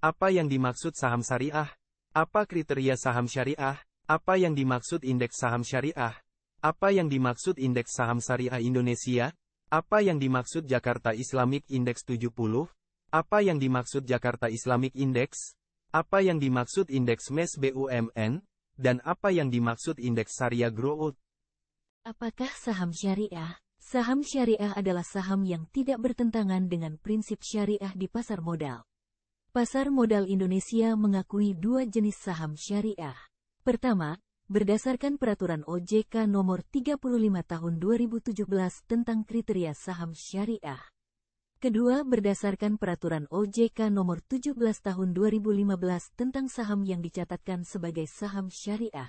Apa yang dimaksud saham syariah? Apa kriteria saham syariah? Apa yang dimaksud indeks saham syariah? Apa yang dimaksud indeks saham syariah Indonesia? Apa yang dimaksud Jakarta Islamic Index 70? Apa yang dimaksud Jakarta Islamic Index? Apa yang dimaksud indeks MES BUMN? Dan apa yang dimaksud indeks Sharia Growth? Apakah saham syariah? Saham syariah adalah saham yang tidak bertentangan dengan prinsip syariah di pasar modal. Pasar modal Indonesia mengakui dua jenis saham syariah. Pertama, berdasarkan Peraturan OJK Nomor 35 Tahun 2017 tentang kriteria saham syariah. Kedua, berdasarkan Peraturan OJK Nomor 17 Tahun 2015 tentang saham yang dicatatkan sebagai saham syariah.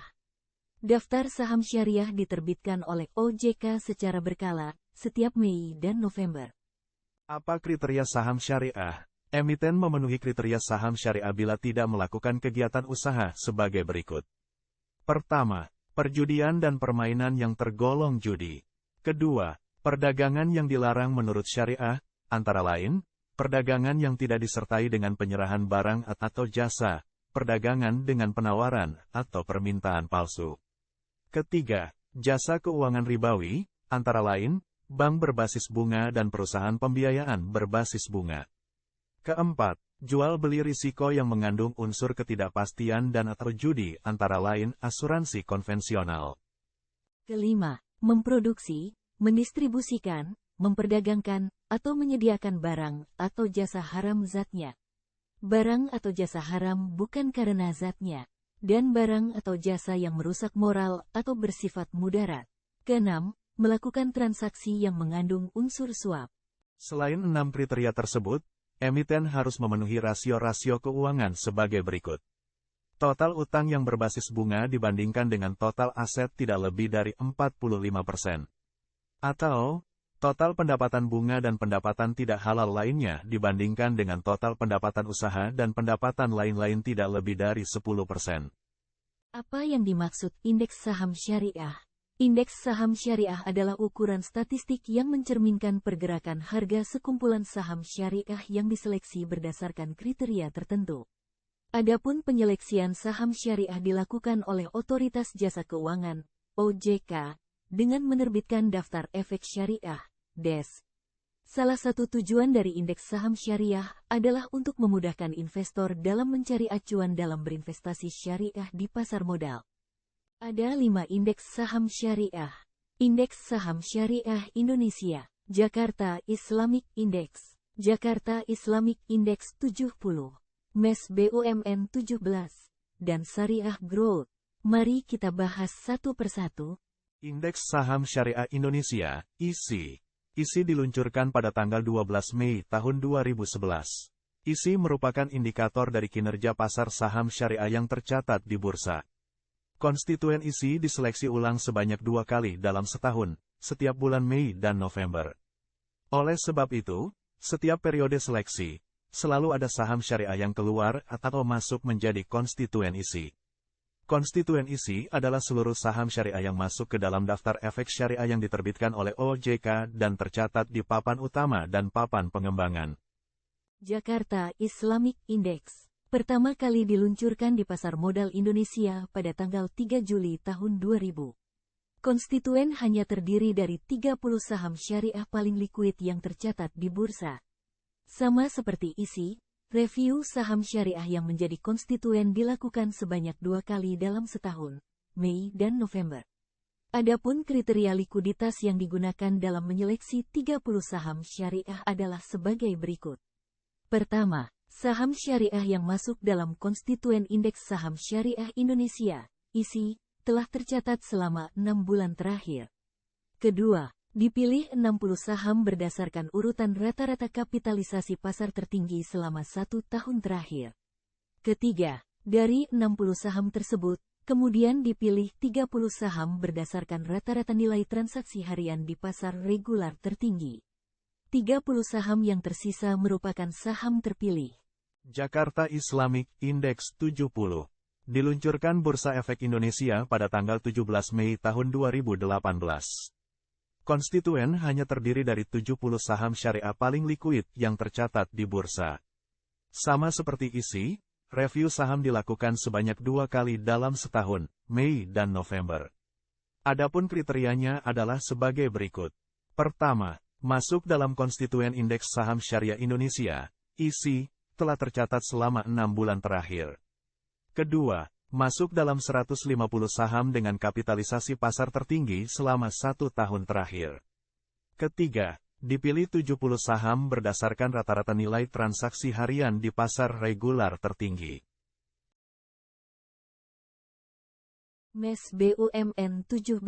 Daftar saham syariah diterbitkan oleh OJK secara berkala, setiap Mei dan November. Apa kriteria saham syariah? Emiten memenuhi kriteria saham syariah bila tidak melakukan kegiatan usaha sebagai berikut. Pertama, perjudian dan permainan yang tergolong judi. Kedua, perdagangan yang dilarang menurut syariah, antara lain, perdagangan yang tidak disertai dengan penyerahan barang atau jasa, perdagangan dengan penawaran atau permintaan palsu. Ketiga, jasa keuangan ribawi, antara lain, bank berbasis bunga dan perusahaan pembiayaan berbasis bunga. Keempat, jual beli risiko yang mengandung unsur ketidakpastian dan atau judi, antara lain asuransi konvensional. Kelima, memproduksi, mendistribusikan, memperdagangkan, atau menyediakan barang atau jasa haram zatnya. Barang atau jasa haram bukan karena zatnya, dan barang atau jasa yang merusak moral atau bersifat mudarat. Keenam, melakukan transaksi yang mengandung unsur suap. Selain 6 kriteria tersebut, emiten harus memenuhi rasio-rasio keuangan sebagai berikut. Total utang yang berbasis bunga dibandingkan dengan total aset tidak lebih dari 45%. Atau, total pendapatan bunga dan pendapatan tidak halal lainnya dibandingkan dengan total pendapatan usaha dan pendapatan lain-lain tidak lebih dari 10%. Apa yang dimaksud indeks saham syariah? Indeks saham syariah adalah ukuran statistik yang mencerminkan pergerakan harga sekumpulan saham syariah yang diseleksi berdasarkan kriteria tertentu. Adapun penyeleksian saham syariah dilakukan oleh Otoritas Jasa Keuangan, OJK, dengan menerbitkan daftar efek syariah, DES. Salah satu tujuan dari indeks saham syariah adalah untuk memudahkan investor dalam mencari acuan dalam berinvestasi syariah di pasar modal. Ada 5 indeks saham syariah. Indeks saham syariah Indonesia, Jakarta Islamic Index, Jakarta Islamic Index 70, MES BUMN 17, dan Syariah Growth. Mari kita bahas satu persatu. Indeks Saham Syariah Indonesia, ISI. ISI diluncurkan pada tanggal 12 Mei tahun 2011. ISI merupakan indikator dari kinerja pasar saham syariah yang tercatat di bursa. Konstituen ISI diseleksi ulang sebanyak 2 kali dalam setahun, setiap bulan Mei dan November. Oleh sebab itu, setiap periode seleksi, selalu ada saham syariah yang keluar atau masuk menjadi konstituen ISI. Konstituen ISI adalah seluruh saham syariah yang masuk ke dalam daftar efek syariah yang diterbitkan oleh OJK dan tercatat di papan utama dan papan pengembangan. Jakarta Islamic Index pertama kali diluncurkan di pasar modal Indonesia pada tanggal 3 Juli tahun 2000. Konstituen hanya terdiri dari 30 saham syariah paling likuid yang tercatat di bursa. Sama seperti ISI, review saham syariah yang menjadi konstituen dilakukan sebanyak 2 kali dalam setahun, Mei dan November. Adapun kriteria likuiditas yang digunakan dalam menyeleksi 30 saham syariah adalah sebagai berikut. Pertama, saham syariah yang masuk dalam konstituen indeks saham syariah Indonesia, ISI, telah tercatat selama 6 bulan terakhir. Kedua, dipilih 60 saham berdasarkan urutan rata-rata kapitalisasi pasar tertinggi selama 1 tahun terakhir. Ketiga, dari 60 saham tersebut, kemudian dipilih 30 saham berdasarkan rata-rata nilai transaksi harian di pasar regular tertinggi. 30 saham yang tersisa merupakan saham terpilih. Jakarta Islamic Index 70 diluncurkan Bursa Efek Indonesia pada tanggal 17 Mei tahun 2018. Konstituen hanya terdiri dari 70 saham syariah paling likuid yang tercatat di bursa. Sama seperti isi, review saham dilakukan sebanyak 2 kali dalam setahun, Mei dan November. Adapun kriterianya adalah sebagai berikut. Pertama, masuk dalam konstituen Indeks Saham Syariah Indonesia, ISI, telah tercatat selama 6 bulan terakhir. Kedua, masuk dalam 150 saham dengan kapitalisasi pasar tertinggi selama 1 tahun terakhir. Ketiga, dipilih 70 saham berdasarkan rata-rata nilai transaksi harian di pasar regular tertinggi. MES BUMN 17.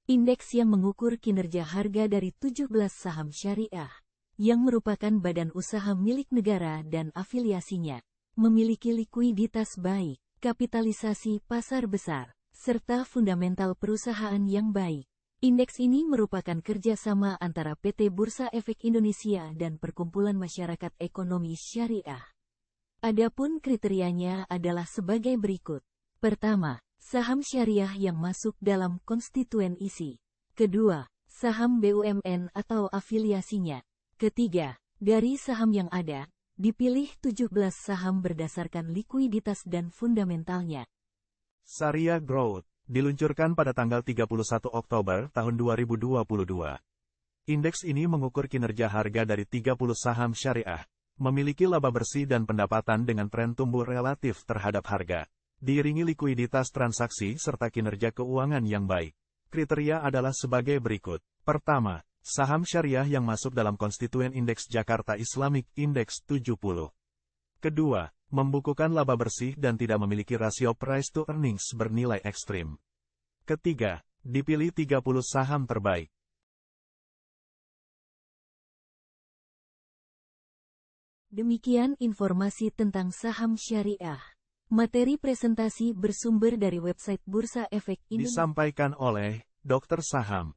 Indeks yang mengukur kinerja harga dari 17 saham syariah, yang merupakan badan usaha milik negara dan afiliasinya, memiliki likuiditas baik, kapitalisasi pasar besar, serta fundamental perusahaan yang baik. Indeks ini merupakan kerjasama antara PT Bursa Efek Indonesia dan Perkumpulan Masyarakat Ekonomi Syariah. Adapun kriterianya adalah sebagai berikut. Pertama, saham syariah yang masuk dalam konstituen ISI. Kedua, saham BUMN atau afiliasinya. Ketiga, dari saham yang ada, dipilih 17 saham berdasarkan likuiditas dan fundamentalnya. Syariah Growth diluncurkan pada tanggal 31 Oktober tahun 2022. Indeks ini mengukur kinerja harga dari 30 saham syariah, memiliki laba bersih dan pendapatan dengan tren tumbuh relatif terhadap harga, diiringi likuiditas transaksi serta kinerja keuangan yang baik. Kriteria adalah sebagai berikut. Pertama, saham syariah yang masuk dalam konstituen Indeks Jakarta Islamic Index 70. Kedua, membukukan laba bersih dan tidak memiliki rasio price to earnings bernilai ekstrim. Ketiga, dipilih 30 saham terbaik. Demikian informasi tentang saham syariah. Materi presentasi bersumber dari website Bursa Efek Indonesia. Disampaikan oleh Dr. Saham.